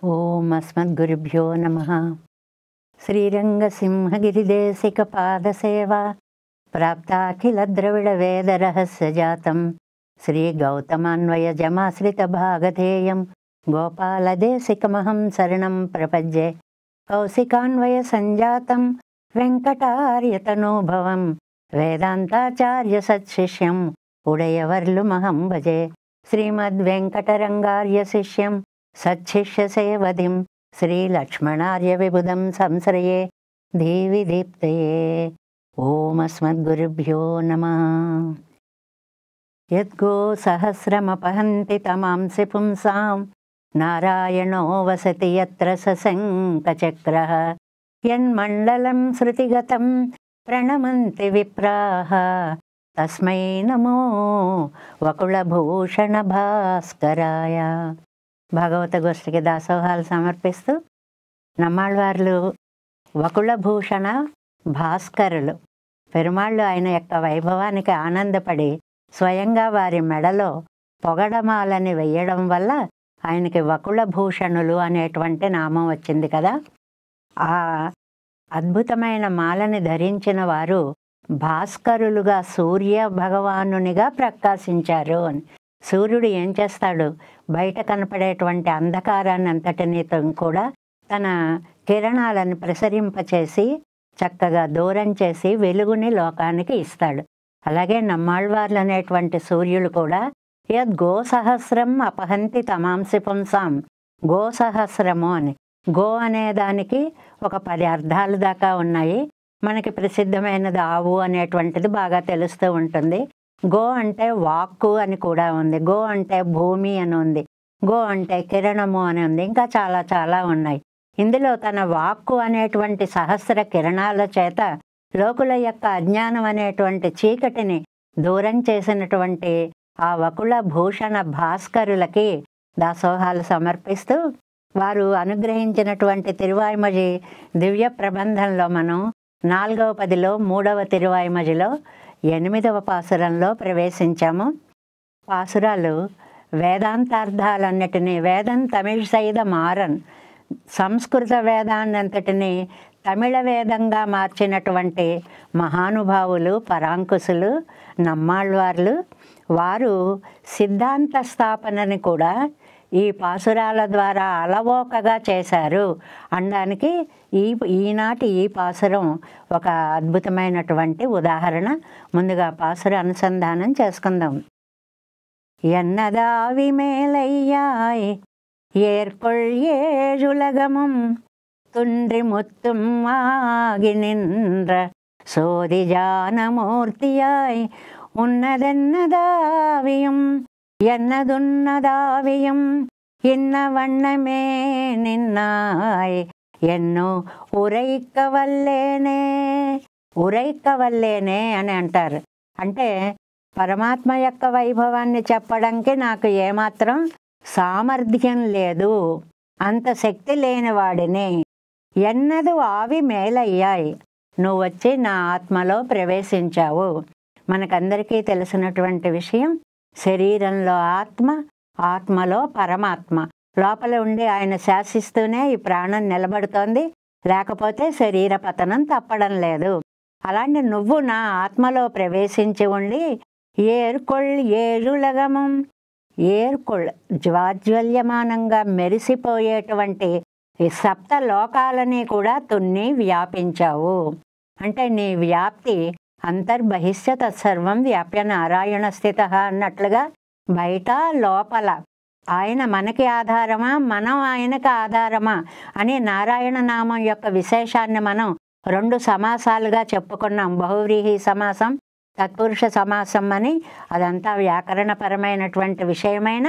ఓం అస్మద్గురుభ్యో నమః. శ్రీరంగసింహగిరిదేశికపాదసేవా ప్రాప్తాఖిలద్రవిడవేదరహస్యజాతం శ్రీగౌతమాన్వయజమాశ్రితభాగధేయం గోపాలదేశికమహం శరణం ప్రపద్యే. కౌశికాన్వయసంజాతం వెంకటార్యతనూభవం వేదాంతాచార్య సత్శిష్యం ఉడయవర్లుమహం భజే. శ్రీమద్వెంకటరంగార్య శిష్యం సచ్చిష్యసేవధిం శ్రీలక్ష్మణార్య విబుధం సంశ్రయే దేవి దీప్తయే. ఓం అస్మద్గురుభ్యో నమః. యద్గో సహస్రమపహంతి తమాంసి పుంసాం నారాయణో వసతి యత్ర సశంఖచక్రః. యన్మండలం శృతిగతం ప్రణమంతి విప్రాః తస్మై నమో వకుళభూషణ భాస్కరాయ. భాగవత గోష్ఠికి దాసోహాలు సమర్పిస్తూ నమ్మాళ్ళవార్లు వకుళభూషణ భాస్కరులు. పెరుమాళ్ళు ఆయన యొక్క వైభవానికి ఆనందపడి స్వయంగా వారి మెడలో పొగడమాలని వెయ్యడం వల్ల ఆయనకి వకుళభూషణులు అనేటువంటి నామం వచ్చింది కదా. ఆ అద్భుతమైన మాలని ధరించిన వారు భాస్కరులుగా సూర్య భగవానునిగా ప్రకాశించారు అని. సూర్యుడు ఏం చేస్తాడు? బయట కనపడేటువంటి అంధకారాన్ని అంతటినీ కూడా తన కిరణాలను ప్రసరింపచేసి చక్కగా దూరం చేసి వెలుగుని లోకానికి ఇస్తాడు. అలాగే నమ్మాళ్ళవార్లు అనేటువంటి సూర్యులు కూడా యద్ గోసహస్రం అపహంతి తమాంసి పుంసాం. గోసహస్రము అని, గో అనే దానికి ఒక 10 అర్థాలు దాకా ఉన్నాయి. మనకి ప్రసిద్ధమైనది ఆవు అనేటువంటిది బాగా తెలుస్తూ ఉంటుంది. గో అంటే వాక్కు అని కూడా ఉంది, గో అంటే భూమి అని ఉంది, గో అంటే కిరణము అని ఉంది, ఇంకా చాలా చాలా ఉన్నాయి. ఇందులో తన వాక్కు అనేటువంటి సహస్ర కిరణాల చేత లోకుల యొక్క అజ్ఞానం అనేటువంటి చీకటిని దూరం చేసినటువంటి ఆ వకుళ భూషణ భాస్కరులకి దాసోహాలు సమర్పిస్తూ వారు అనుగ్రహించినటువంటి తిరువాయిమొഴി దివ్య ప్రబంధంలో మనం 4వ పదిలో 3వ తిరువాయిమొഴിలో 8వ పాసురంలో ప్రవేశించాము. పాసురాలు వేదాంతార్థాలన్నిటినీ వేదం తమిళ్ సైద మారన్, సంస్కృత వేదాన్నంతటినీ తమిళ వేదంగా మార్చినటువంటి మహానుభావులు పరాంకుశులు నమ్మాళ్ళవార్లు. వారు సిద్ధాంత స్థాపనని కూడా ఈ పాసురాల ద్వారా అలవోకగా చేశారు అనడానికి ఈనాటి ఈ పాసురం ఒక అద్భుతమైనటువంటి ఉదాహరణ. ముందుగా పాసుర అనుసంధానం చేసుకుందాం. ఎన్నదావి మేలయ్యాయ్ ఏర్కొళ్ ఏజులగముం తుండ్రి ముత్తుం ఆగి నిன்ற సోది జానమూర్తియాయ్ ఉన్నదెన్నదావియం ఎన్నదున్నదావియం ఇన్న వண்ணమే నిన్నాయ్ ఎన్నో ఉరైక్కవల్లేనే. ఉరైక్కవల్లేనే అని అంటారు. అంటే పరమాత్మ యొక్క వైభవాన్ని చెప్పడానికి నాకు ఏమాత్రం సామర్థ్యం లేదు, అంత శక్తి లేని వాడిని. ఎన్నదు ఆవి మేలయ్యాయి, నువ్వు వచ్చి నా ఆత్మలో ప్రవేశించావు. మనకందరికీ తెలిసినటువంటి విషయం, శరీరంలో ఆత్మ, ఆత్మలో పరమాత్మ. లోపల ఉండి ఆయన శాసిస్తూనే ఈ ప్రాణం నిలబడుతోంది, లేకపోతే శరీర పతనం తప్పడం లేదు. అలాంటి నువ్వు నా ఆత్మలో ప్రవేశించి ఉండి ఏర్కొళ్ ఏజులగమం, ఏర్కొళ్ జ్వాజ్వల్యమానంగా మెరిసిపోయేటువంటి ఈ 7 లోకాలని కూడా తున్ని వ్యాపించావు. అంటే నీ వ్యాప్తి అంతర్బహిష్య తత్సర్వం వ్యాప్య నారాయణ స్థిత అన్నట్లుగా బయట లోపల ఆయన మనకి ఆధారమా, మనం ఆయనకి ఆధారమా అని నారాయణ నామం యొక్క విశేషాన్ని మనం 2 సమాసాలుగా చెప్పుకున్నాం. బహువ్రీహి సమాసం, తత్పురుష సమాసం అని. అదంతా వ్యాకరణపరమైనటువంటి విషయమైన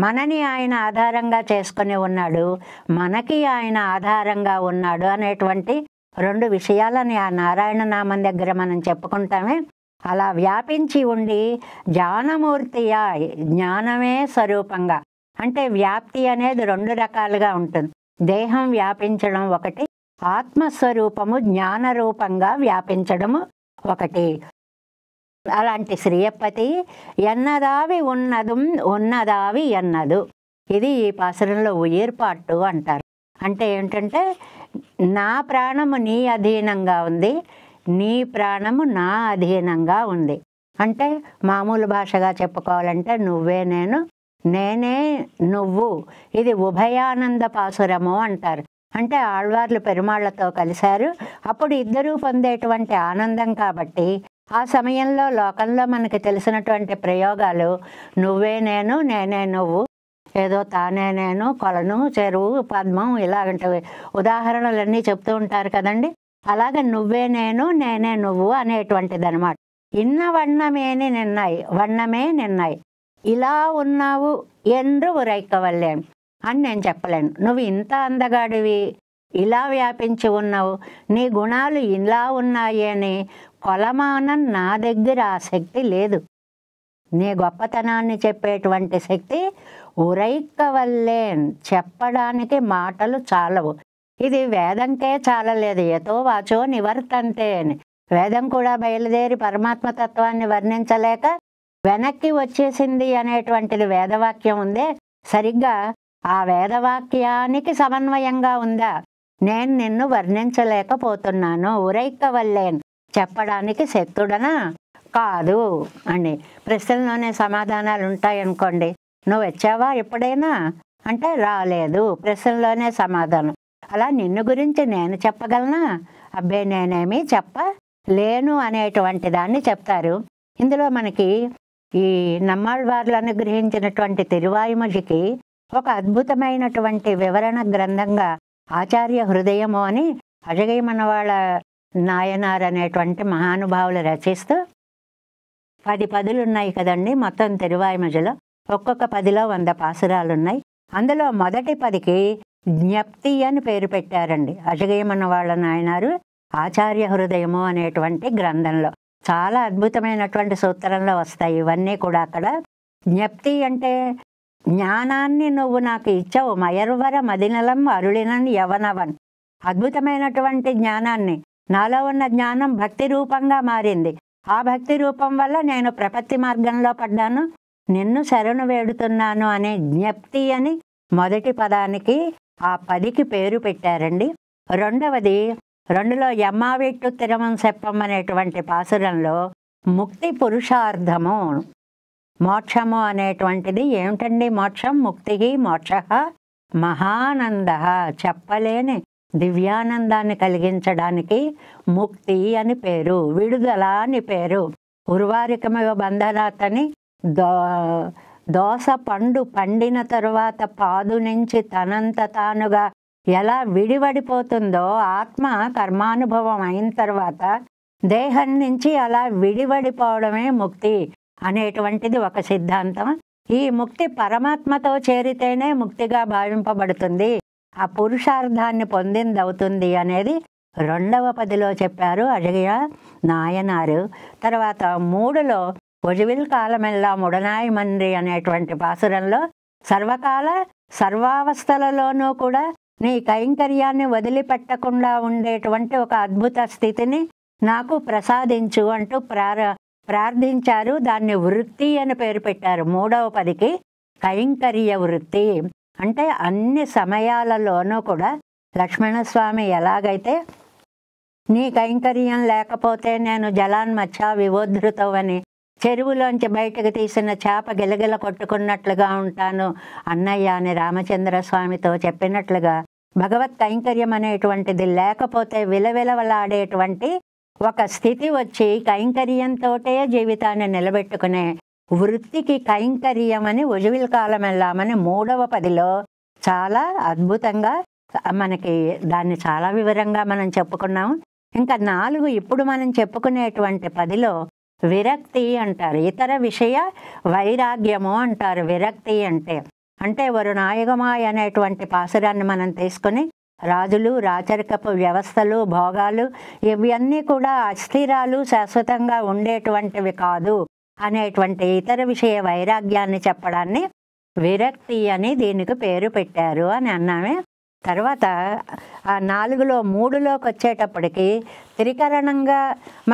మనని ఆయన ఆధారంగా చేసుకుని ఉన్నాడు, మనకి ఆయన ఆధారంగా ఉన్నాడు అనేటువంటి 2 విషయాలని ఆ నారాయణ నామం దగ్గర మనం చెప్పుకుంటామే. అలా వ్యాపించి ఉండి జ్ఞానమూర్తియా, జ్ఞానమే స్వరూపంగా. అంటే వ్యాప్తి అనేది 2 రకాలుగా ఉంటుంది. దేహం వ్యాపించడం ఒకటి, ఆత్మస్వరూపము జ్ఞానరూపంగా వ్యాపించడము ఒకటి. అలాంటి శ్రీయపతి ఎన్నదావి ఉన్నదు ఉన్నదావి ఎన్నదు. ఇది ఈ పాసురంలో ఉయిర్పాటు అంటారు. అంటే ఏంటంటే నా ప్రాణము నీ అధీనంగా ఉంది, నీ ప్రాణము నా అధీనంగా ఉంది. అంటే మామూలు భాషగా చెప్పుకోవాలంటే నువ్వే నేను, నేనే నువ్వు. ఇది ఉభయానంద పాసురము అంటారు. అంటే ఆళ్వార్లు పెరుమాళ్లతో కలిశారు, అప్పుడు ఇద్దరూ పొందేటువంటి ఆనందం కాబట్టి ఆ సమయంలో లోకంలో మనకి తెలిసినటువంటి ప్రయోగాలు నువ్వే నేను, నేనే నువ్వు, ఏదో తానే నేను, కొలను, చెరువు, పద్మం ఇలాంటివి ఉదాహరణలన్నీ చెప్తూ ఉంటారు కదండి. అలాగే నువ్వే నేను, నేనే నువ్వు అనేటువంటిది అనమాట. ఇన్న వண்ணమేని నిన్నాయి, వண்ணమే నిన్నాయి, ఇలా ఉన్నావు ఎందు ఉరైకవల్లేను అని నేను చెప్పలేను. నువ్వు ఇంత అందగాడివి, ఇలా వ్యాపించి ఉన్నావు, నీ గుణాలు ఇలా ఉన్నాయి అని కొలమానం నా దగ్గర ఆ శక్తి లేదు. నీ గొప్పతనాన్ని చెప్పేటువంటి శక్తి ఉరైకవల్లేన్, చెప్పడానికి మాటలు చాలవు. ఇది వేదంకే చాలలేదు. యతో వాచో నివర్తంతే అని వేదం కూడా బయలుదేరి పరమాత్మతత్వాన్ని వర్ణించలేక వెనక్కి వచ్చేసింది అనేటువంటిది వేదవాక్యం ఉందే, సరిగ్గా ఆ వేదవాక్యానికి సమన్వయంగా ఉందా? నేను నిన్ను వర్ణించలేకపోతున్నాను, ఉరైకవల్లేన్, చెప్పడానికి శక్తుడనా కాదు అని. ప్రశ్నలోనే సమాధానాలు ఉంటాయనుకోండి. నువ్వు వచ్చావా ఎప్పుడైనా అంటే రాలేదు, ప్రశ్నలోనే సమాధానం. అలా నిన్ను గురించి నేను చెప్పగలనా? అబ్బే నేనేమీ చెప్పలేను అనేటువంటి దాన్ని చెప్తారు. ఇందులో మనకి ఈ నమ్మాళ్వార్లు అనుగ్రహించినటువంటి తిరువాయుమొழிకి ఒక అద్భుతమైనటువంటి వివరణ గ్రంథంగా ఆచార్య హృదయము అని అజగయ్యమనవాళ్ళ నాయనార్ అనేటువంటి మహానుభావులు రచిస్తూ 10 పదులు ఉన్నాయి కదండి మొత్తం తిరువాయుమొழிలో. ఒక్కొక్క 10లో 100 పాసురాలు ఉన్నాయి. అందులో మొదటి 10కి జ్ఞప్తి అని పేరు పెట్టారండి అజగయ్యమనవాళ్ళ నాయనారు ఆచార్య హృదయము అనేటువంటి గ్రంథంలో. చాలా అద్భుతమైనటువంటి సూత్రంలో వస్తాయి ఇవన్నీ కూడా. అక్కడ జ్ఞప్తి అంటే జ్ఞానాన్ని నువ్వు నాకు ఇచ్చావు, మయర్వర మదినలం అరుళినన్ యవనవన్. అద్భుతమైనటువంటి జ్ఞానాన్ని, నాలో ఉన్న జ్ఞానం భక్తి రూపంగా మారింది. ఆ భక్తి రూపం వల్ల నేను ప్రపత్తి మార్గంలో పడ్డాను, నిన్ను శరణు వేడుతున్నాను అనే జ్ఞప్తి అని మొదటి పదానికి ఆ 10కి పేరు పెట్టారండి. రెండవది 2లో యమ్మావిట్టు తిరమం సెప్పం అనేటువంటి పాసురంలో ముక్తి పురుషార్థము, మోక్షము అనేటువంటిది ఏమిటండి? మోక్షం ముక్తి మోక్ష మహానంద, చెప్పలేని దివ్యానందాన్ని కలిగించడానికి ముక్తి అని పేరు, విడుదల అని పేరు. ఉర్వారికమయ బంధనాతని దోస పండు పండిన తరువాత పాదు నుంచి తనంత తానుగా ఎలా విడివడిపోతుందో ఆత్మ కర్మానుభవం అయిన తర్వాత దేహం నుంచి అలా విడివడిపోవడమే ముక్తి అనేటువంటిది ఒక సిద్ధాంతం. ఈ ముక్తి పరమాత్మతో చేరితేనే ముక్తిగా భావింపబడుతుంది, ఆ పురుషార్థాన్ని పొందిందవుతుంది అనేది 2వ పదిలో చెప్పారు అజగయ్య నాయనారు. తర్వాత 3లో ఒజివిల్ కాలమెల్లా ముడనాయి మంది అనేటువంటి పాసురంలో సర్వకాల సర్వావస్థలలోనూ కూడా నీ కైంకర్యాన్ని వదిలిపెట్టకుండా ఉండేటువంటి ఒక అద్భుత స్థితిని నాకు ప్రసాదించు అంటూ ప్రార్థించారు. దాన్ని వృత్తి అని పేరు పెట్టారు. 3వ పదికి కైంకర్య వృత్తి అంటే అన్ని సమయాలలోనూ కూడా లక్ష్మణస్వామి ఎలాగైతే నీ కైంకర్యం లేకపోతే నేను జలాన్మచ్చ వివోద్ధృతవని చెరువులోంచి బయటకు తీసిన చేప గిలగిల కొట్టుకున్నట్లుగా ఉంటాను అన్నయ్య అని రామచంద్రస్వామితో చెప్పినట్లుగా భగవత్ కైంకర్యం అనేటువంటిది లేకపోతే విలవిలవలాడేటువంటి ఒక స్థితి వచ్చి కైంకర్యంతోటే జీవితాన్ని నిలబెట్టుకునే వృత్తికి కైంకర్యం అని ఒజివిల్ కాలం వెళ్ళామని 3వ పదిలో చాలా అద్భుతంగా మనకి దాన్ని చాలా వివరంగా మనం చెప్పుకున్నాము. ఇంకా 4 ఇప్పుడు మనం చెప్పుకునేటువంటి 10లో విరక్తి అంటారు, ఇతర విషయ వైరాగ్యము అంటారు. విరక్తి అంటే వరుణాయుగమాయ అనేటువంటి పాసురాన్ని మనం తీసుకొని రాజులు రాచరికపు వ్యవస్థలు భోగాలు ఇవన్నీ కూడా అస్థిరాలు శాశ్వతంగా ఉండేటువంటివి కాదు అనేటువంటి ఇతర విషయ వైరాగ్యాన్ని చెప్పడాన్ని విరక్తి అని దీనికి పేరు పెట్టారు అని అన్నామే. తర్వాత ఆ 4లో 3లోకి వచ్చేటప్పటికి త్రికరణంగా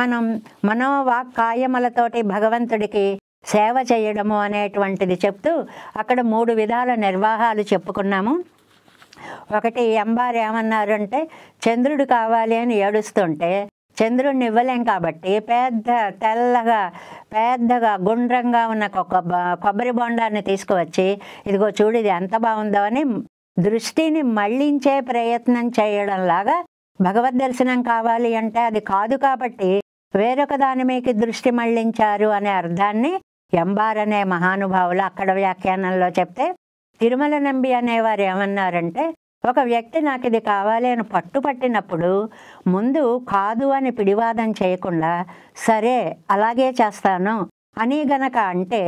మనం మనోవాక్ కాయములతోటి భగవంతుడికి సేవ చేయడము అనేటువంటిది చెప్తూ అక్కడ 3 విధాల నిర్వాహాలు చెప్పుకున్నాము. ఒకటి ఎంబారు ఏమన్నారంటే, చంద్రుడు కావాలి అని ఏడుస్తుంటే చంద్రుడిని ఇవ్వలేం కాబట్టి పెద్దగా గుండ్రంగా ఉన్న కొబ్బరి బొండాన్ని తీసుకువచ్చి, ఇదిగో చూడు ఇది ఎంత బాగుందో అని దృష్టిని మళ్ళించే ప్రయత్నం చేయడంలాగా భగవద్ దర్శనం కావాలి అంటే అది కాదు కాబట్టి వేరొక దాని మీకు దృష్టి మళ్ళించారు అనే అర్థాన్ని ఎంబార్ అనే మహానుభావులు అక్కడ వ్యాఖ్యానంలో చెప్తే, తిరుమల నంబి అనేవారు ఏమన్నారంటే, ఒక వ్యక్తి నాకు ఇది కావాలి అని పట్టుపట్టినప్పుడు ముందు కాదు అని పిడివాదం చేయకుండా సరే అలాగే చేస్తాను అని గనక అంటే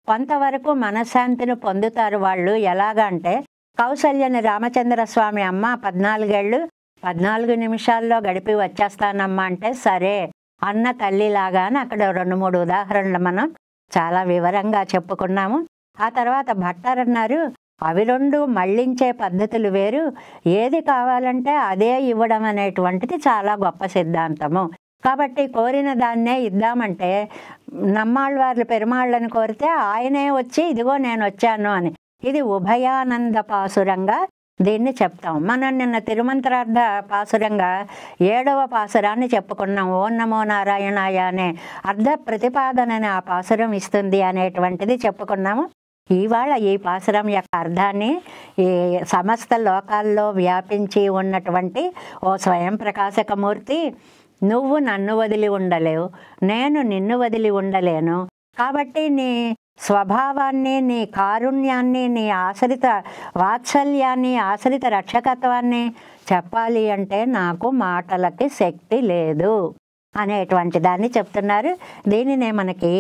కొంతవరకు మనశ్శాంతిని పొందుతారు వాళ్ళు. ఎలాగంటే కౌసల్యని రామచంద్రస్వామి అమ్మ 14 ఏళ్ళు 14 నిమిషాల్లో గడిపి వచ్చేస్తానమ్మా అంటే సరే అన్న తల్లిలాగా అని అక్కడ 2-3 ఉదాహరణలు మనం చాలా వివరంగా చెప్పుకున్నాము. ఆ తర్వాత భట్టర్ అన్నారు, అవి 2 మళ్ళించే పద్ధతులు వేరు, ఏది కావాలంటే అదే ఇవ్వడం అనేటువంటిది చాలా గొప్ప సిద్ధాంతము. కాబట్టి కోరిన దాన్నే ఇద్దామంటే నమ్మాళ్ళవార్లు పెరుమాళ్ళని కోరితే ఆయనే వచ్చి ఇదిగో నేను వచ్చాను అని, ఇది ఉభయానంద పాసురంగా దీన్ని చెప్తాం. మనం నిన్న తిరుమంత్రార్థ పాసురంగా 7వ పాసురాన్ని చెప్పుకున్నాం. ఓం నమో నారాయణాయ అనే అర్ధ ప్రతిపాదనని ఆ పాసురం ఇస్తుంది అనేటువంటిది చెప్పుకున్నాము. ఇవాళ ఈ పాసురం యొక్క అర్థాన్ని ఈ సమస్త లోకాల్లో వ్యాపించి ఉన్నటువంటి ఓ స్వయం ప్రకాశకమూర్తి, నువ్వు నన్ను వదిలి ఉండలేవు, నేను నిన్ను వదిలి ఉండలేను. కాబట్టి నీ స్వభావాన్ని, నీ కారుణ్యాన్ని, నీ ఆశ్రిత వాత్సల్యాన్ని, ఆశ్రిత రక్షకత్వాన్ని చెప్పాలి అంటే నాకు మాటలకి శక్తి లేదు అనేటువంటి దాన్ని చెప్తున్నారు. దీనినే మనకి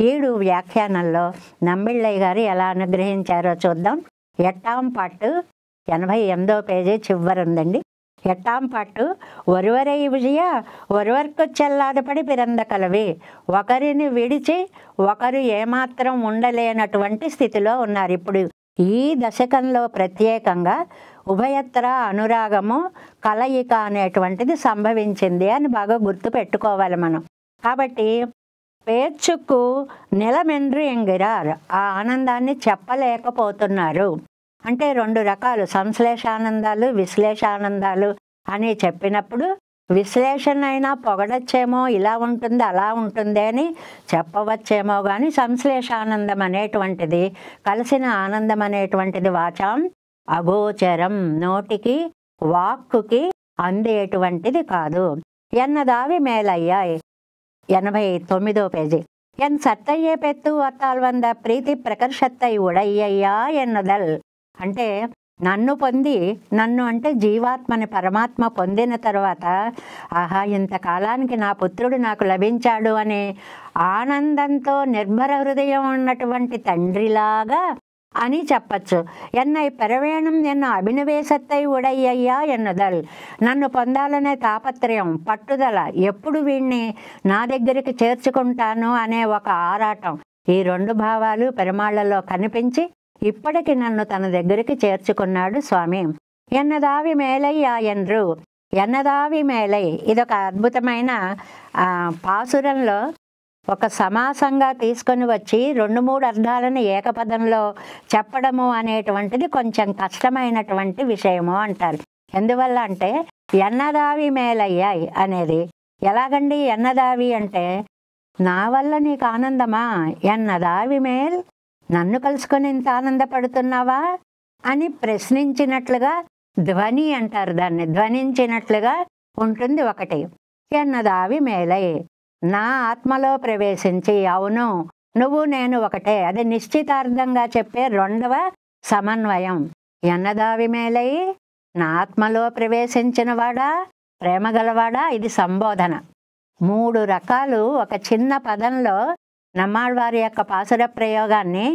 7 వ్యాఖ్యానంలో నంబిళ్ళయ్య గారు ఎలా అనుగ్రహించారో చూద్దాం. 8ాం పాటు 88వ పేజీ చివరుందండి. 8ాం పాటు ఒరువరై విజయ ఒరువర్కు చెల్లాదపడి పిరంద కలవి, ఒకరిని విడిచి ఒకరు ఏమాత్రం ఉండలేనటువంటి స్థితిలో ఉన్నారు. ఇప్పుడు ఈ దశకంలో ప్రత్యేకంగా ఉభయత్ర అనురాగము కలయిక అనేటువంటిది సంభవించింది అని బాగా గుర్తు పెట్టుకోవాలి మనం. కాబట్టి పేర్చుకు నిలమెండ్రు ఎంగిరార్, ఆ ఆనందాన్ని చెప్పలేకపోతున్నారు. అంటే 2 రకాలు సంశ్లేషానందాలు, విశ్లేషానందాలు అని చెప్పినప్పుడు విశ్లేషణ అయినా పొగడచ్చేమో, ఇలా ఉంటుంది అలా ఉంటుంది అని చెప్పవచ్చేమో, కానీ సంశ్లేషానందం అనేటువంటిది, కలిసిన ఆనందం అనేటువంటిది వాచాం అగోచరం, నోటికి వాక్కుకి అందేటువంటిది కాదు. ఎన్నదావి మేలయ్యాయి 89వ పేజీ. ఎన్ సత్తయ్యే పెత్తు అత్తాల్ వంద ప్రీతి ప్రకర్షత్తై ఉడయ్యయ్యా ఎన్నదల్, అంటే నన్ను పొంది, నన్ను అంటే జీవాత్మని పరమాత్మ పొందిన తర్వాత ఆహా ఇంతకాలానికి నా పుత్రుడు నాకు లభించాడు అనే ఆనందంతో నిర్భర హృదయం ఉన్నటువంటి తండ్రిలాగా అని చెప్పచ్చు. ఎన్నై పెరవేణం ఎన్నో అభినవేశత్తై ఉడయ్యయ్యా ఎన్నదల్, నన్ను పొందాలనే తాపత్రయం, పట్టుదల, ఎప్పుడు వీణ్ణి నా దగ్గరికి చేర్చుకుంటాను అనే ఒక ఆరాటం, ఈ 2 భావాలు పెరుమాళ్లలో కనిపించి ఇప్పటికి నన్ను తన దగ్గరికి చేర్చుకున్నాడు స్వామి. ఎన్నదావి మేలయ్యా ఎండ్రు, ఎన్నదావి మేలై, ఇదొక అద్భుతమైన పాసురంలో ఒక సమాసంగా తీసుకొని వచ్చి 2-3 అర్థాలను ఏకపదంలో చెప్పడము అనేటువంటిది కొంచెం కష్టమైనటువంటి విషయము అంటారు. ఎందువల్ల అంటే ఎన్నదావి మేలయ్యాయి అనేది ఎలాగండి? ఎన్నదావి అంటే నా వల్ల నీకు ఆనందమా, ఎన్నదావి మేల్, నన్ను కలుసుకొని ఇంత ఆనందపడుతున్నావా అని ప్రశ్నించినట్లుగా ధ్వని అంటారు దాన్ని, ధ్వనించినట్లుగా ఉంటుంది ఒకటి. ఎన్నదావి మేలై, నా ఆత్మలో ప్రవేశించి అవును నువ్వు నేను ఒకటే, అది నిశ్చితార్థంగా చెప్పే 2వ సమన్వయం. ఎన్నదావి మేలై, నా ఆత్మలో ప్రవేశించిన వాడా, ప్రేమగలవాడా, ఇది సంబోధన. 3 రకాలు ఒక చిన్న పదంలో నమ్మాళ్ళవారి యొక్క పాసుర ప్రయోగాన్ని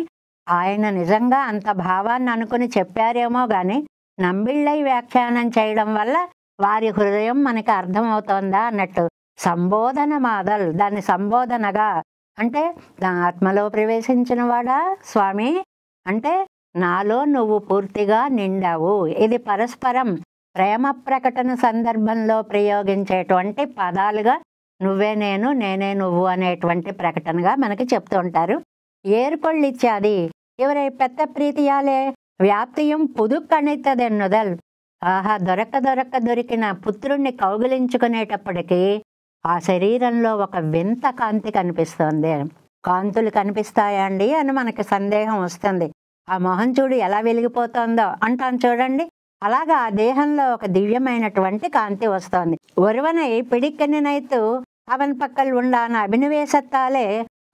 ఆయన నిజంగా అంత భావాన్ని అనుకుని చెప్పారేమో కానీ నంబిళ్ళయ్య వ్యాఖ్యానం చేయడం వల్ల వారి హృదయం మనకి అర్థమవుతోందా అన్నట్టు. సంబోధన మాదల్, దాన్ని సంబోధనగా అంటే నా ఆత్మలో ప్రవేశించిన వాడా స్వామి, అంటే నాలో నువ్వు పూర్తిగా నిండావు. ఇది పరస్పరం ప్రేమ ప్రకటన సందర్భంలో ప్రయోగించేటువంటి పదాలుగా నువ్వే నేను, నేనే నువ్వు అనేటువంటి ప్రకటనగా మనకి చెప్తూ ఉంటారు. ஏர்கொள்ளிச்சாதி இவரை பெத்த ప్రీతియాలే వ్యాప్తియం పుదుక్కణితదెన్నుదల్. ఆహా, దొరికిన పుత్రుణ్ణి కౌగిలించుకునేటప్పటికీ ఆ శరీరంలో ఒక వింత కాంతి కనిపిస్తోంది. కాంతులు కనిపిస్తాయా అండి అని మనకి సందేహం వస్తుంది. ఆ మొహం చూడు ఎలా వెలిగిపోతుందో అంటాం చూడండి. అలాగా ఆ దేహంలో ఒక దివ్యమైనటువంటి కాంతి వస్తోంది. ஒருவனை பிடிக்க நினைத்து அவன் பக்கல் உண்டான అభినవేశత్తాలే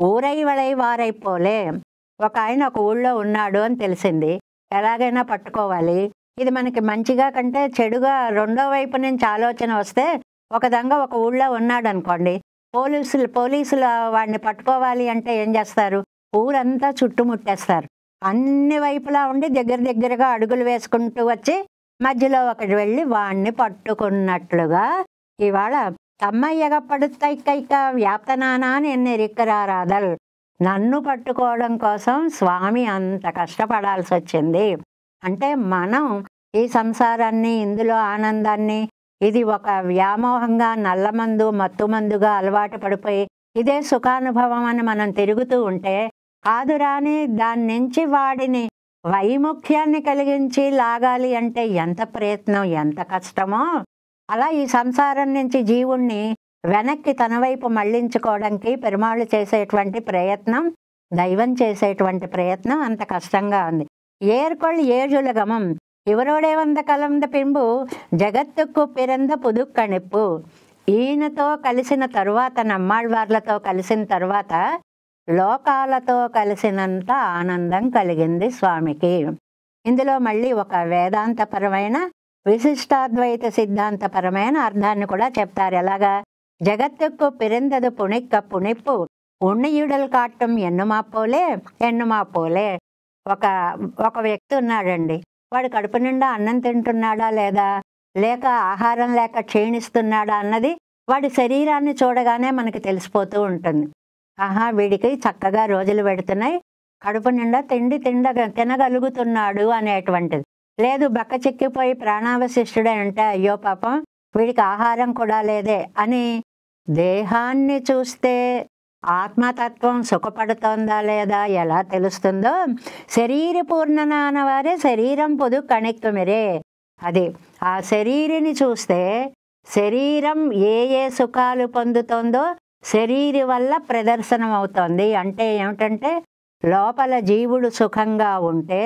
ఊరై వళై వారై పోలే. ఒక ఆయన ఒక ఊళ్ళో ఉన్నాడు అని తెలిసింది, ఎలాగైనా పట్టుకోవాలి. ఇది మనకి మంచిగా కంటే చెడుగా రెండో వైపు నుంచి ఆలోచన వస్తే, ఒక ఒక ఊళ్ళో ఉన్నాడు అనుకోండి, పోలీసులు వాడిని పట్టుకోవాలి అంటే ఏం చేస్తారు, ఊరంతా చుట్టుముట్టేస్తారు. అన్ని వైపులా ఉండి దగ్గరగా అడుగులు వేసుకుంటూ వచ్చి మధ్యలో ఒకటి వెళ్ళి వాణ్ణి పట్టుకున్నట్లుగా ఇవాళ తమ్మయ్యగా పడుతైకైక వ్యాప్తనానా ఎన్నెరిక్కరారాదల్. నన్ను పట్టుకోవడం కోసం స్వామి అంత కష్టపడాల్సి వచ్చింది. అంటే మనం ఈ సంసారాన్ని, ఇందులో ఆనందాన్ని, ఇది ఒక వ్యామోహంగా నల్లమందు మత్తుమందుగా అలవాటు పడిపోయి ఇదే సుఖానుభవం అని మనం తిరుగుతూ ఉంటే, కాదురాని దాని నుంచి వాడిని వైముఖ్యాన్ని కలిగించి లాగాలి అంటే ఎంత ప్రయత్నం, ఎంత కష్టమో. అలా ఈ సంసారం నుంచి జీవుణ్ణి వెనక్కి తన వైపు మళ్లించుకోవడానికి పెరుమాళ్ళు చేసేటువంటి ప్రయత్నం, దైవం చేసేటువంటి ప్రయత్నం అంత కష్టంగా ఉంది. ఏర్కొళ్ళు ఏజులగమం ఇవరోడే వంద కలంద పింబు జగత్తుకు పిరంద పుదుక్కణిప్పు. ఈయనతో కలిసిన తరువాత, నమ్మాళ్వార్లతో కలిసిన తరువాత లోకాలతో కలిసినంత ఆనందం కలిగింది స్వామికి. ఇందులో మళ్ళీ ఒక వేదాంతపరమైన, విశిష్టాద్వైత సిద్ధాంతపరమైన అర్థాన్ని కూడా చెప్తారు. ఎలాగా, జగత్తుకు పిరిందదు పుణిక్క పుణిప్పు ఉణ్ణియుడలు కాటం ఎన్నుమాపోలే. ఒక వ్యక్తి ఉన్నాడండి, వాడు కడుపు నిండా అన్నం తింటున్నాడా లేదా, లేక ఆహారం లేక క్షీణిస్తున్నాడా అన్నది వాడి శరీరాన్ని చూడగానే మనకి తెలిసిపోతూ ఉంటుంది. ఆహా, వీడికి చక్కగా రోజులు పెడుతున్నాయి, కడుపు నిండా తినగలుగుతున్నాడు అనేటువంటిది. లేదు, బక్క చిక్కిపోయి ప్రాణావశిష్టుడే అంటే అయ్యో పాపం వీడికి ఆహారం కూడా లేదే అని దేహాన్ని చూస్తే ఆత్మతత్వం సుఖపడుతోందా లేదా ఎలా తెలుస్తుందో, శరీర పూర్ణనానవారే శరీరం పొదు కణిక్కుమిరే. అది ఆ శరీరిని చూస్తే శరీరం ఏ సుఖాలు పొందుతోందో శరీరి వల్ల ప్రదర్శనం అవుతోంది. అంటే ఏమిటంటే, లోపల జీవుడు సుఖంగా ఉంటే,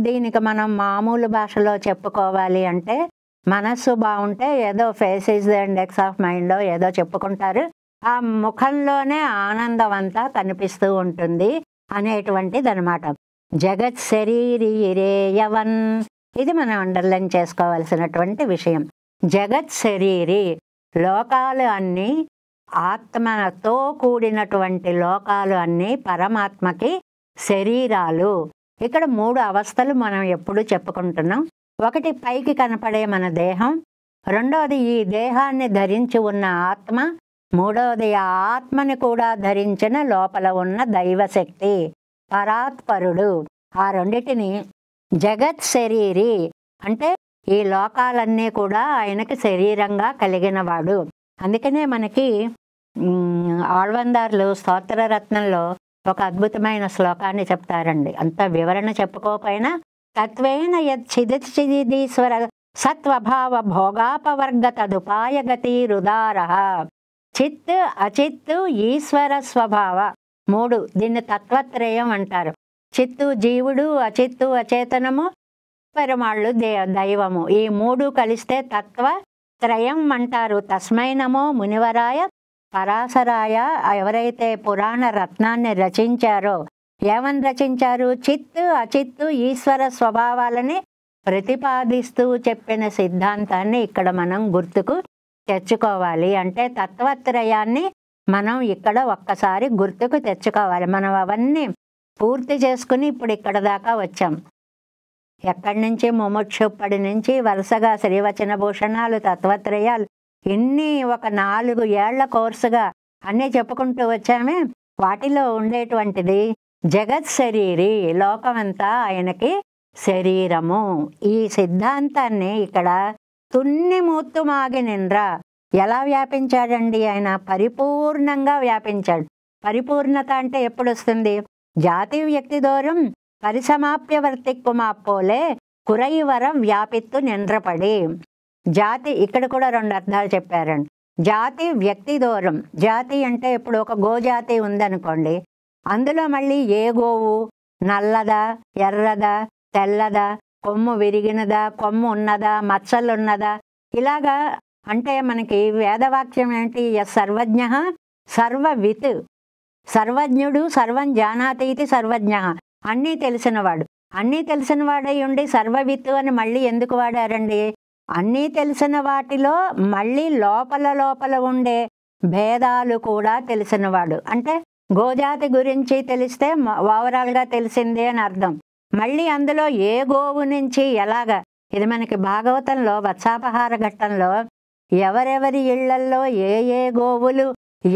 దీనికి మనం మామూలు భాషలో చెప్పుకోవాలి అంటే, మనస్సు బాగుంటే ఏదో face is the index of mind ఏదో చెప్పుకుంటారు, ఆ ముఖంలోనే ఆనందం అంతా కనిపిస్తూ ఉంటుంది అనేటువంటిది అనమాట. జగత్ శరీరీరేయవన్, ఇది మనం అండర్లైన్ చేసుకోవాల్సినటువంటి విషయం. జగత్ శరీరి, లోకాలు అన్నీ, ఆత్మతో కూడినటువంటి లోకాలు అన్నీ పరమాత్మకి శరీరాలు. ఇక్కడ 3 అవస్థలు మనం ఎప్పుడూ చెప్పుకుంటున్నాం. ఒకటి పైకి కనపడే మన దేహం, రెండవది ఈ దేహాన్ని ధరించి ఉన్న ఆత్మ, మూడవది ఆ ఆత్మని కూడా ధరించిన లోపల ఉన్న దైవశక్తి పరాత్పరుడు. ఆ రెండిటిని జగత్ శరీరి అంటే ఈ లోకాలన్నీ కూడా ఆయనకి శరీరంగా కలిగినవాడు. అందుకనే మనకి ఆళ్వందార్లు స్తోత్రరత్నంలో ఒక అద్భుతమైన శ్లోకాన్ని చెప్తారండి. అంత వివరణ చెప్పుకోకపోయినా, తత్వేన యచ్చిదీశ్వర సత్వభావ భోగాపవర్గ తదుపాయ గతి రుదార చిత్ అచిత్తు ఈశ్వర స్వభావ. 3, దీన్ని తత్వత్రయం అంటారు. చిత్తు జీవుడు, అచిత్తు అచేతనము, పెరుమాళ్ళు దైవము. ఈ 3 కలిస్తే తత్వ త్రయం అంటారు. తస్మై నమో మునివరాయ పరాశరాయ. ఎవరైతే పురాణ రత్నాన్ని రచించారో, ఏమని రచించారు, చిత్తు అచిత్తు ఈశ్వర స్వభావాలని ప్రతిపాదిస్తూ చెప్పిన సిద్ధాంతాన్ని ఇక్కడ మనం గుర్తుకు తెచ్చుకోవాలి. అంటే తత్వత్రయాన్ని మనం ఇక్కడ ఒక్కసారి గుర్తుకు తెచ్చుకోవాలి. మనం అవన్నీ పూర్తి చేసుకుని ఇప్పుడు ఇక్కడ దాకా వచ్చాం. ఎక్కడి నుంచి ముముక్షుప్పటి నుంచి వరుసగా శ్రీవచన భూషణాలు, తత్వత్రయాలు, ఇన్ని ఒక 4 ఏళ్ల కోర్సుగా అన్నీ చెప్పుకుంటూ వచ్చామే. వాటిలో ఉండేటువంటిది జగత్ శరీరి, లోకమంతా ఆయనకి శరీరము. ఈ సిద్ధాంతాన్ని ఇక్కడ తున్ని మూత్తు మాగి నిండ్రా ఎలా వ్యాపించాడండి ఆయన? పరిపూర్ణంగా వ్యాపించాడు. పరిపూర్ణత అంటే ఎప్పుడు వస్తుంది? జాతి వ్యక్తి దూరం పరిసమాప్య వర్తిక్కుమాప్పోలే కురైవర వ్యాపిత్తు నింద్రపడి. జాతి ఇక్కడ కూడా 2 అర్థాలు చెప్పారండి. జాతి వ్యక్తి దూరం. జాతి అంటే ఇప్పుడు ఒక గోజాతి ఉందనుకోండి, అందులో మళ్ళీ ఏ గోవు నల్లదా, ఎర్రదా, తెల్లదా, కొమ్ము విరిగినదా, కొమ్ము ఉన్నదా, మచ్చలున్నదా, ఇలాగా. అంటే మనకి వేదవాక్యం ఏంటి? సర్వజ్ఞ సర్వవిత్, సర్వజ్ఞుడు సర్వం జానాతీతి సర్వజ్ఞ, అన్నీ తెలిసినవాడు. అన్నీ తెలిసిన వాడై ఉండి సర్వవిత్ అని మళ్ళీ ఎందుకు వాడారండి? అన్నీ తెలిసిన వాటిలో మళ్ళీ లోపల లోపల ఉండే భేదాలు కూడా తెలిసినవాడు. అంటే గోజాతి గురించి తెలిస్తే ఓవరాల్గా తెలిసిందే అని అర్థం. మళ్ళీ అందులో ఏ గోవు నుంచి ఎలాగా, ఇది మనకి భాగవతంలో వత్సాపహార ఘట్టంలో ఎవరెవరి ఇళ్లల్లో ఏ ఏ గోవులు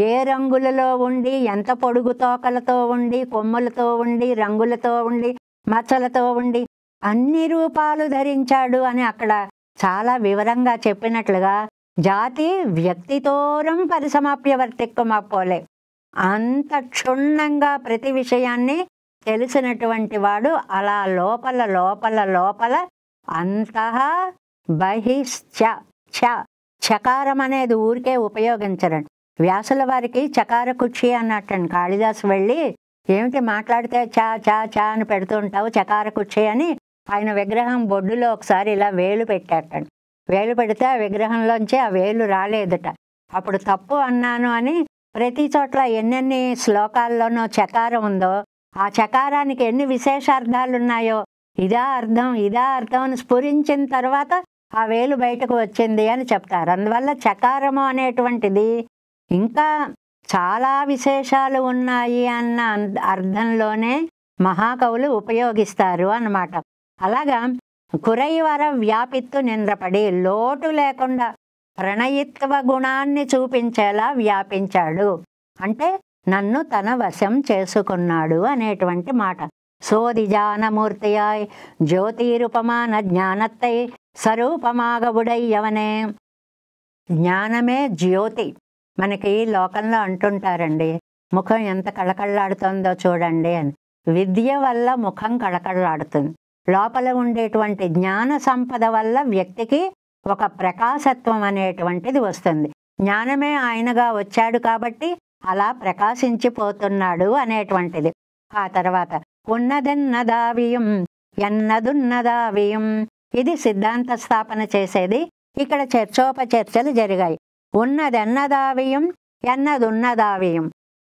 ఏ రంగులలో ఉండి, ఎంత పొడుగు తోకలతో ఉండి, కొమ్ములతో ఉండి, రంగులతో ఉండి, మచ్చలతో ఉండి, అన్ని రూపాలు ధరించాడు అని అక్కడ చాలా వివరంగా చెప్పినట్లుగా జాతి వ్యక్తితోరం పరిసమాప్య వర్తిక్కుమాప్పోలే, అంత క్షుణ్ణంగా ప్రతి విషయాన్ని తెలిసినటువంటి వాడు అలా లోపల లోపల లోపల అంతః బహిశ్చ. చకారం అనేది ఊరికే ఉపయోగించరండి. వ్యాసుల వారికి చకార కుక్షి అన్నట్టండి. కాళిదాసు వెళ్ళి ఏమిటి మాట్లాడితే చా చా చా అని పెడుతుంటావు, చకార కుక్షి అని ఆయన విగ్రహం బొడ్డులో ఒకసారి ఇలా వేలు పెట్టాటండి. వేలు పెడితే ఆ విగ్రహంలోంచి ఆ వేలు రాలేదుట. అప్పుడు తప్పు అన్నాను అని ప్రతి చోట్ల ఎన్నెన్ని శ్లోకాల్లోనో చకారం ఉందో, ఆ చకారానికి ఎన్ని విశేషార్థాలు ఉన్నాయో, ఇదా అర్థం ఇదా అర్థం అని స్ఫురించిన తర్వాత ఆ వేలు బయటకు వచ్చింది అని చెప్తారు. అందువల్ల చకారము అనేటువంటిది ఇంకా చాలా విశేషాలు ఉన్నాయి అన్న అర్థంలోనే మహాకవులు ఉపయోగిస్తారు అన్నమాట. అలాగా కురైవర వ్యాపిత్తు నింద్రపడి, లోటు లేకుండా ప్రణయిత్వ గుణాన్ని చూపించేలా వ్యాపించాడు. అంటే నన్ను తన వశం చేసుకున్నాడు అనేటువంటి మాట. సోది జానమూర్తియాయ్ జ్యోతిరూపమాన జ్ఞానత్తై స్వరూపమాగవుడయ్యవనే. జ్ఞానమే జ్యోతి. మనకి లోకంలో అంటుంటారండి, ముఖం ఎంత కళకళలాడుతుందో చూడండి అని. విద్య వల్ల ముఖం కళకళలాడుతుంది. లోపల ఉండేటువంటి జ్ఞాన సంపద వల్ల వ్యక్తికి ఒక ప్రకాశత్వం అనేటువంటిది వస్తుంది. జ్ఞానమే ఆయనగా వచ్చాడు కాబట్టి అలా ప్రకాశించిపోతున్నాడు అనేటువంటిది. ఆ తర్వాత ఉన్నదెన్నదావియం ఎన్నదున్నదావియం, ఇది సిద్ధాంత స్థాపన చేసేది. ఇక్కడ చర్చోపచర్చలు జరిగాయి. ఉన్నదెన్నదావియం ఎన్నదున్నదావియం,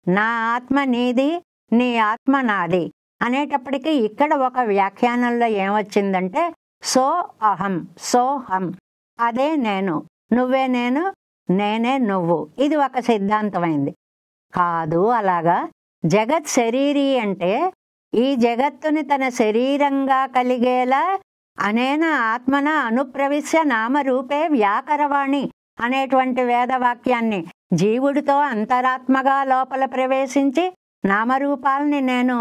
నా ఆత్మ నీది నీ ఆత్మ నాది అనేటప్పటికీ ఇక్కడ ఒక వ్యాఖ్యానంలో ఏమొచ్చిందంటే సో అహం సోహం, అదే నేను, నువ్వే నేను, నేనే నువ్వు. ఇది ఒక సిద్ధాంతమైంది. కాదు, అలాగా జగత్ శరీరీ అంటే ఈ జగత్తుని తన శరీరంగా కలిగేలా అనేన ఆత్మన అనుప్రవిశ్య నామరూపే వ్యాకరవాణి అనేటువంటి వేదవాక్యాన్ని జీవుడితో అంతరాత్మగా లోపల ప్రవేశించి నామరూపాలని నేను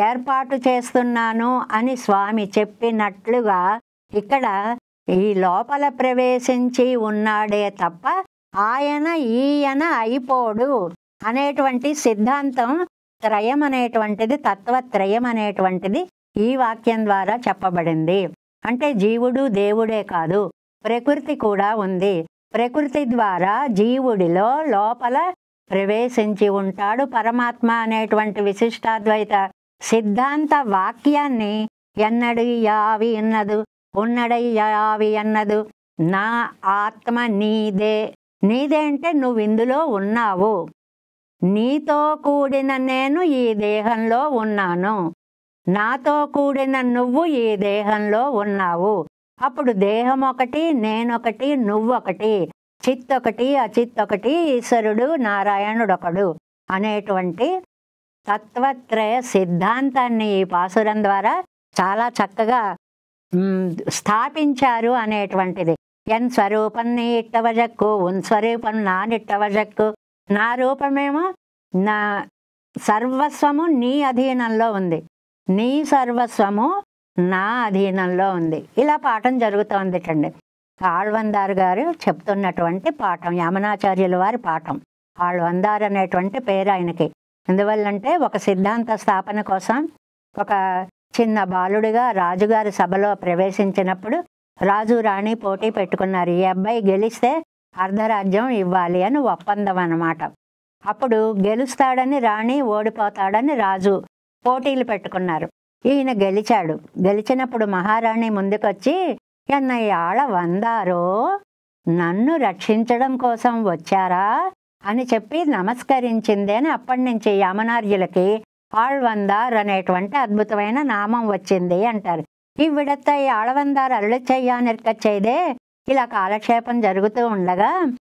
ఏర్పాటు చేస్తున్నాను అని స్వామి చెప్పినట్లుగా ఇక్కడ ఈ లోపల ప్రవేశించి ఉన్నాడే తప్ప ఆయన ఈయన అయిపోడు అనేటువంటి సిద్ధాంతం త్రయం అనేటువంటిది, తత్వత్రయం అనేటువంటిది ఈ వాక్యం ద్వారా చెప్పబడింది. అంటే జీవుడు దేవుడే కాదు, ప్రకృతి కూడా ఉంది. ప్రకృతి ద్వారా జీవుడిలో లోపల ప్రవేశించి ఉంటాడు పరమాత్మ అనేటువంటి విశిష్టాద్వైత సిద్ధాంత వాక్యాన్ని ఎన్నడయ్యావి అన్నదు, ఉన్నడయ్యావి అన్నదు. నా ఆత్మ నీదే. నీదే అంటే నువ్వు ఇందులో ఉన్నావు. నీతో కూడిన నేను ఈ దేహంలో ఉన్నాను, నాతో కూడిన నువ్వు ఈ దేహంలో ఉన్నావు. అప్పుడు దేహం ఒకటి, నేనొకటి, నువ్వొకటి, చిత్తొకటి, అచిత్తొకటి, ఈశ్వరుడు నారాయణుడొకడు అనేటువంటి తత్వత్రయ సిద్ధాంతాన్ని ఈ పాసురం ద్వారా చాలా చక్కగా స్థాపించారు అనేటువంటిది. ఎన్ స్వరూపం నీ ఇట్టవజక్కు, ఉన్ స్వరూపం నా నిట్టవజక్కు. నా రూపమేమో నా సర్వస్వము నీ అధీనంలో ఉంది, నీ సర్వస్వము నా అధీనంలో ఉంది. ఇలా పాఠం జరుగుతోందిటండి. ఆళ్వందారు గారు చెప్తున్నటువంటి పాఠం, యామనాచార్యుల వారి పాఠం. ఆళ్వందారు అనేటువంటి పేరు ఆయనకి. ఎందువల్లంటే ఒక సిద్ధాంత స్థాపన కోసం ఒక చిన్న బాలుడిగా రాజుగారి సభలో ప్రవేశించినప్పుడు రాజు రాణి పోటీ పెట్టుకున్నారు. ఈ అబ్బాయి గెలిస్తే అర్ధరాజ్యం ఇవ్వాలి అని ఒప్పందం అన్నమాట. అప్పుడు గెలుస్తాడని రాణి, ఓడిపోతాడని రాజు పోటీలు పెట్టుకున్నారు. ఈయన గెలిచాడు. గెలిచినప్పుడు మహారాణి ముందుకొచ్చి, ఎన్నయ్యాళ వందారో, నన్ను రక్షించడం కోసం వచ్చారా అని చెప్పి నమస్కరించింది అని అప్పటి నుంచి యమనార్యులకి ఆళ్వందార్ అనేటువంటి అద్భుతమైన నామం వచ్చింది అంటారు. ఇవిడத்தை ఆళ్వందార్ అరుళి చెయ్యానిర్క చేయదే. ఇలా కాలక్షేపం జరుగుతూ ఉండగా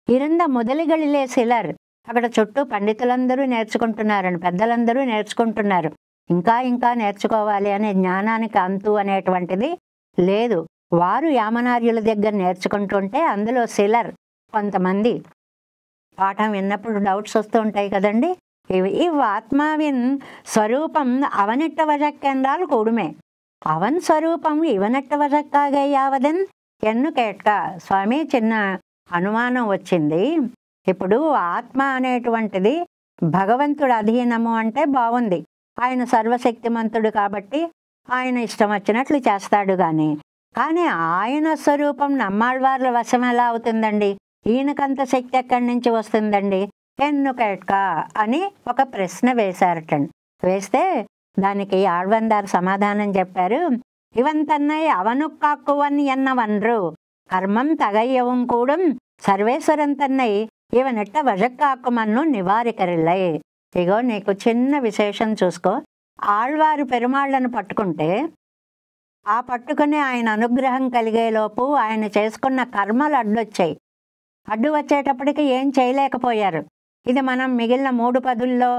ఇరుంద మొదలిగలిలే సిలర్, అక్కడ చుట్టూ పండితులందరూ నేర్చుకుంటున్నారని, పెద్దలందరూ నేర్చుకుంటున్నారు. ఇంకా ఇంకా నేర్చుకోవాలి అనే జ్ఞానానికి అంతు అనేటువంటిది లేదు. వారు యామనార్యుల దగ్గర నేర్చుకుంటుంటే అందులో సిలర్ కొంతమంది పాఠం విన్నప్పుడు డౌట్స్ వస్తూ ఉంటాయి కదండి. ఇవి ఆత్మావిన్ స్వరూపం అవనిట్ట వజక్కెందాలు కూడుమే, అవన్ స్వరూపం ఇవనట్ట వజక్కాగయ్యావదన్ ఎన్ను కేట్క. స్వామి, చిన్న అనుమానం వచ్చింది. ఇప్పుడు ఆత్మ అనేటువంటిది భగవంతుడు అధీనము అంటే బాగుంది. ఆయన సర్వశక్తిమంతుడు కాబట్టి ఆయన ఇష్టం వచ్చినట్లు చేస్తాడు. కానీ ఆయన స్వరూపం నమ్మాళ్వార్ల వశం ఎలా అవుతుందండి? ఈయనకంత శక్తి ఎక్కడి నుంచి వస్తుందండి? ఎన్నుకెట్క అని ఒక ప్రశ్న వేశారటండి. వేస్తే దానికి ఆళ్వందారు సమాధానం చెప్పారు. ఇవన్ తన్నై అవను కాక్కువన్ ఎన్నవన్రు కర్మం తగయ్యవం కూడం సర్వేశ్వరం తన్నై ఇవనెట్ట వజక్కాక్కుమన్ను నివారికరిల్లై. ఇగో నీకు చిన్న విశేషం చూసుకో. ఆళ్వారు పెరుమాళ్లను పట్టుకుంటే ఆ పట్టుకుని ఆయన అనుగ్రహం కలిగేలోపు ఆయన చేసుకున్న కర్మలు అడ్డొచ్చాయి. అడ్డు వచ్చేటప్పటికి ఏం చేయలేకపోయారు. ఇది మనం మిగిలిన 3 పదుల్లో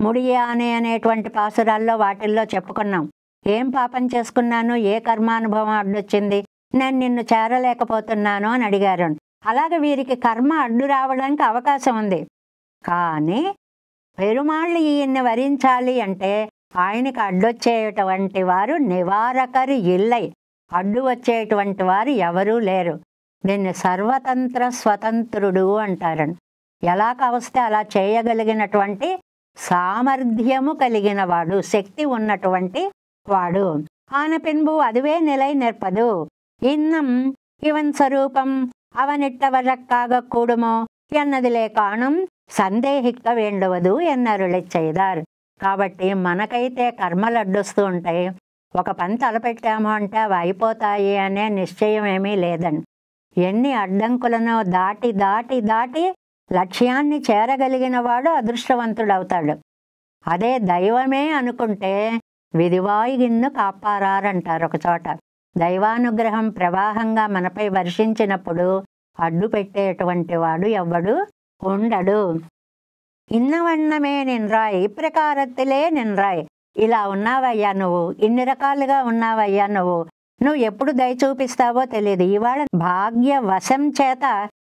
ముడియానే అనేటువంటి పాసురాల్లో వాటిల్లో చెప్పుకున్నాం. ఏం పాపం చేసుకున్నాను, ఏ కర్మానుభవం అడ్డొచ్చింది, నేను నిన్ను చేరలేకపోతున్నాను అని అడిగారు. అలాగే వీరికి కర్మ అడ్డు రావడానికి అవకాశం ఉంది. కానీ పెరుమాళ్ళు ఈయన్ని వరించాలి అంటే ఆయనకి అడ్డొచ్చేటువంటి వారు నివారకరి ఇల్లై, అడ్డు వచ్చేటువంటి వారు ఎవరూ లేరు. దీన్ని సర్వతంత్ర స్వతంత్రుడు అంటారండి. ఎలా కావస్తే అలా చేయగలిగినటువంటి సామర్థ్యము కలిగిన వాడు, శక్తి ఉన్నటువంటి వాడు. ఆన పిన్బు అదువే నిలై నిற்பదు ఇన్నం ఇవన్ స్వరూపం అవనిట్ట వజక్కాగ కూడుమో ఎన్నదిలే కాణం సందేహిక్క వేండవదు ఎన్నరుళి చేయదారు. కాబట్టి మనకైతే కర్మలు అడ్డొస్తూ ఉంటాయి. ఒక పని తలపెట్టాము అంటే అవి అయిపోతాయి అనే నిశ్చయం ఏమీ లేదండి. ఎన్ని అడ్డంకులను దాటి దాటి దాటి లక్ష్యాన్ని చేరగలిగిన వాడు అదృష్టవంతుడవుతాడు. అదే దైవమే అనుకుంటే విధివాయిగిన్ను కాపారారంటారు ఒక చోట. దైవానుగ్రహం ప్రవాహంగా మనపై వర్షించినప్పుడు అడ్డు పెట్టేటువంటి వాడు ఎవ్వడు ఉండడు. ఇన్నవన్నమే నిన్రాయ్ ప్రకారత్తులే నిన్రాయ్. ఇలా ఉన్నావయ్యా నువ్వు, ఇన్ని రకాలుగా ఉన్నావయ్యా నువ్వు ఎప్పుడు దయ చూపిస్తావో తెలియదు. ఇవాళ భాగ్య వశం చేత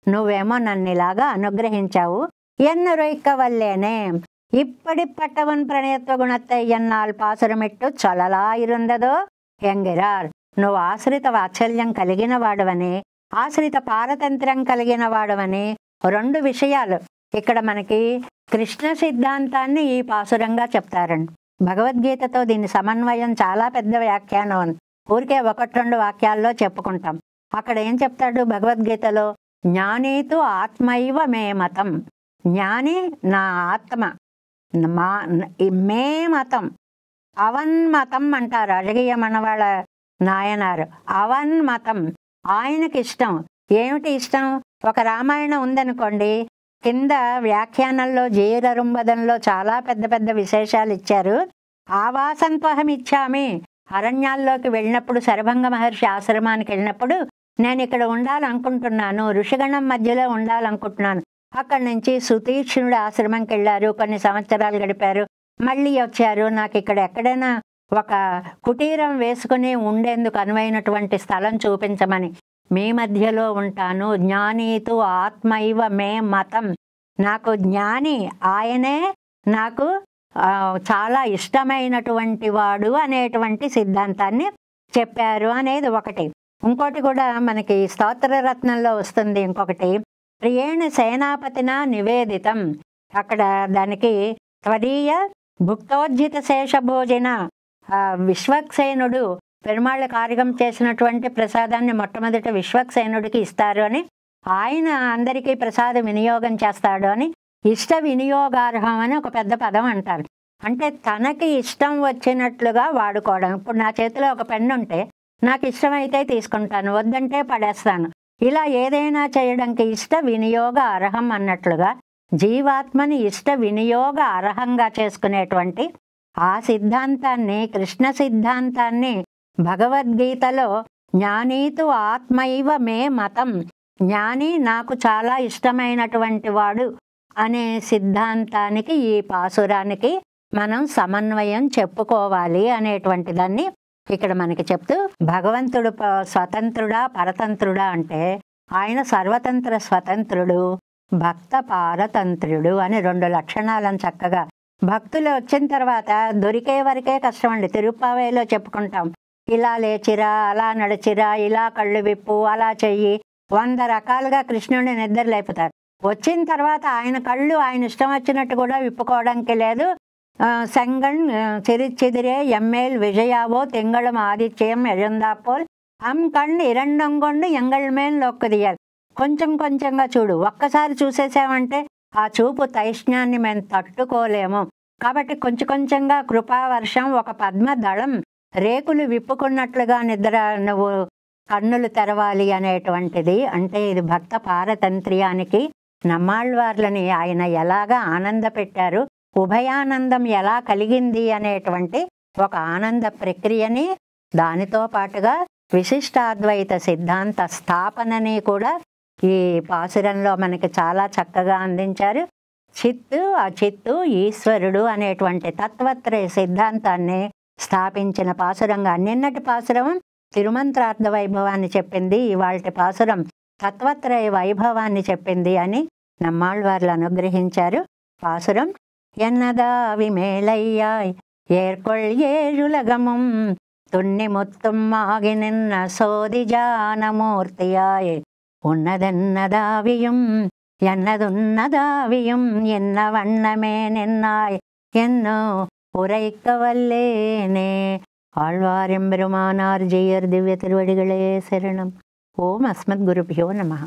నువ్వేమో నన్నిలాగా అనుగ్రహించావు. ఎన్నరొయ్క వల్లేనే ఇప్పటి పట్టవన్ ప్రణయత్వ గుణத்தை ఎన్నాళ్ళు పాసురమిట్టు చొలలా ఇరుందదో ఎంగిరార్. నువ్వు ఆశ్రిత వాత్సల్యం కలిగిన వాడవని, ఆశ్రిత పారతంత్రం కలిగిన వాడవని 2 విషయాలు ఇక్కడ మనకి కృష్ణ సిద్ధాంతాన్ని ఈ పాసురంగా చెప్తారండి. భగవద్గీతతో దీని సమన్వయం చాలా పెద్ద వ్యాఖ్యానం ఉంది. ఊరికే 1-2 వాక్యాల్లో చెప్పుకుంటాం. అక్కడ ఏం చెప్తాడు భగవద్గీతలో? జ్ఞానేతు ఆత్మైవ మే మతం. జ్ఞాని నా ఆత్మ, మే మతం, అవన్మతం అంటారు అజగీయ మనవాళ్ళ నాయనారు. అవన్మతం ఆయనకి ఇష్టం. ఏమిటి ఇష్టం? ఒక రామాయణం ఉందనుకోండి, కింద వ్యాఖ్యానంలో జీరరుంబదంలో చాలా పెద్ద పెద్ద విశేషాలు ఇచ్చారు. ఆవాసంత్వహం ఇచ్చామి. అరణ్యాల్లోకి వెళ్ళినప్పుడు, శరభంగ మహర్షి ఆశ్రమానికి వెళ్ళినప్పుడు, నేను ఇక్కడ ఉండాలనుకుంటున్నాను, ఋషిగణం మధ్యలో ఉండాలనుకుంటున్నాను. అక్కడి నుంచి సుతీక్ష్ణుడు ఆశ్రమంకి వెళ్ళారు, కొన్ని సంవత్సరాలు గడిపారు, మళ్ళీ వచ్చారు. నాకు ఇక్కడ ఎక్కడైనా ఒక కుటీరం వేసుకుని ఉండేందుకు అనువైనటువంటి స్థలం చూపించమని. మీ మధ్యలో ఉంటాను. జ్ఞానీతు ఆత్మైవ మే మతం. నాకు జ్ఞాని ఆయనే నాకు చాలా ఇష్టమైనటువంటి వాడు అనేటువంటి సిద్ధాంతాన్ని చెప్పారు అనేది ఒకటి. ఇంకోటి కూడా మనకి స్తోత్రరత్నంలో వస్తుంది. ఇంకొకటి ప్రియేణ సేనాపతిన నివేదితం. అక్కడ దానికి త్వదీయ భుక్తోజ్జిత శేషభోజన. విశ్వక్సేనుడు పెరుమాళ్ళ కార్యం చేసినటువంటి ప్రసాదాన్ని మొట్టమొదట విశ్వక్సేనుడికి ఇస్తారు అని, ఆయన అందరికీ ప్రసాద వినియోగం చేస్తాడు అని ఇష్ట వినియోగార్హం అని ఒక పెద్ద పదం అంటారు. అంటే తనకి ఇష్టం వచ్చినట్లుగా వాడుకోవడం. ఇప్పుడు నా చేతిలో ఒక పెన్ను ఉంటే నాకు ఇష్టమైతే తీసుకుంటాను, వద్దంటే పడేస్తాను. ఇలా ఏదైనా చేయడానికి ఇష్ట వినియోగ అర్హం అన్నట్లుగా జీవాత్మని ఇష్ట వినియోగ అర్హంగా చేసుకునేటువంటి ఆ సిద్ధాంతాన్ని, కృష్ణ సిద్ధాంతాన్ని భగవద్గీతలో జ్ఞానీతు ఆత్మైవ మే మతం, జ్ఞాని నాకు చాలా ఇష్టమైనటువంటి వాడు అనే సిద్ధాంతానికి ఈ పాసురానికి మనం సమన్వయం చెప్పుకోవాలి అనేటువంటి దాన్ని ఇక్కడ మనకి చెప్తూ, భగవంతుడు స్వతంత్రుడా పరతంత్రుడా అంటే ఆయన సర్వతంత్ర స్వతంత్రుడు, భక్త పారతంత్రుడు అని 2 లక్షణాలను చక్కగా భక్తులు వచ్చిన తర్వాత దొరికే వరకే కష్టం అండి. తిరుప్పావేలో చెప్పుకుంటాం, ఇలా లేచిరా, అలా నడిచిరా, ఇలా కళ్ళు విప్పు, అలా చెయ్యి, 100 రకాలుగా కృష్ణుడిని నిద్ర లేపుతారు. వచ్చిన తర్వాత ఆయన కళ్ళు ఆయన ఇష్టం వచ్చినట్టు కూడా విప్పుకోవడానికి లేదు. செங்கண் சிரிச்சிதிரே எம்மேல் விஜயாவோ திங்களும் ஆதித்யம் எழுந்தாப்போல் కణ్ ఇరండం కొండు ఎంగళ మేలు నొక్కుదియాలి. కొంచెం కొంచెంగా చూడు, ఒక్కసారి చూసేసామంటే ఆ చూపు తైష్ణ్యాన్ని మేము తట్టుకోలేము. కాబట్టి కొంచెం కొంచెంగా కృపావర్షం, ఒక పద్మ దళం రేకులు విప్పుకున్నట్లుగా నిద్ర నువ్వు కన్నులు తెరవాలి అనేటువంటిది. అంటే ఇది భక్త పారతంత్ర్యానికి నమ్మాళ్ళవార్లని ఆయన ఎలాగా ఆనంద పెట్టారు, ఉభయానందం ఎలా కలిగింది అనేటువంటి ఒక ఆనంద ప్రక్రియని, దానితో పాటుగా విశిష్టాద్వైత సిద్ధాంత స్థాపనని కూడా ఈ పాసురంలో మనకి చాలా చక్కగా అందించారు. అచిత్తు ఈశ్వరుడు అనేటువంటి తత్వత్రయ సిద్ధాంతాన్ని స్థాపించిన పాసురంగా నిన్నటి పాసురం తిరుమంత్రార్థ వైభవాన్ని చెప్పింది, ఇవాళ పాసురం తత్వత్రయ వైభవాన్ని చెప్పింది అని నమ్మాళ్ళవార్లు అనుగ్రహించారు. పాసురం என்னதாவி மேலையாய் ஏற்கொள் ஏழுலகமும் துண்ணி முத்தும் ஆகி நின்ன சோதி ஜானமூர்த்தியாய் உன்னதென்னதாவியும் என்னதுன்னதாவியும் என்ன வண்ணமே நின்னாய் என்னோ உரைக்க வல்லேனே. ஆழ்வாரெம்பெருமானார் ஜெயர் திவ்ய திருவடிகளே சரணம். ஓம் அஸ்மத் குருபியோ நமः.